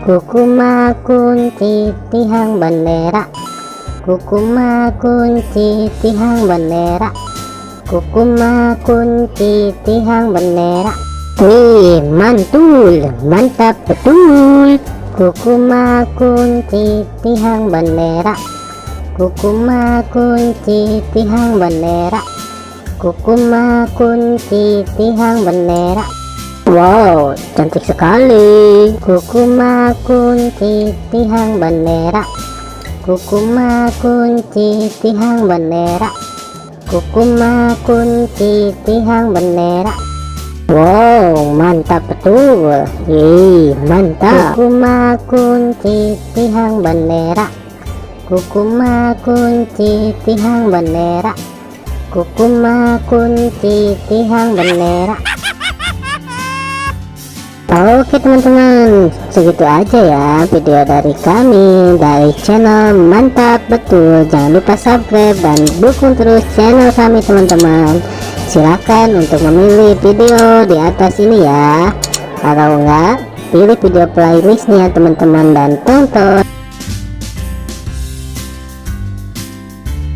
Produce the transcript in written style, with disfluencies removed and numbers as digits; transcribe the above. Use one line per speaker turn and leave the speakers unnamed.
Kukuma kunci tihang bendera, kukuma kunci tihang bendera, kukuma kunci tihang bendera. Wih, mantul, mantap betul. Kukuma kunci tihang bendera, kukuma kunci tihang bendera, kukuma kunci tihang bendera. Wow, cantik sekali. Kukuma kunci tihang bendera, kukuma kunci tihang bendera, kukuma kunci tihang bendera. Wow, mantap betul. Mantap. Kukuma kunci tihang bendera, kukuma kunci tihang bendera, kukuma kunci tihang bendera. Oke teman-teman, segitu aja ya video dari kami dari channel Mantap Betul. Jangan lupa subscribe dan dukung terus channel kami teman-teman. Silakan untuk memilih video di atas ini ya. Kalau enggak, pilih video playlistnya teman-teman dan tonton.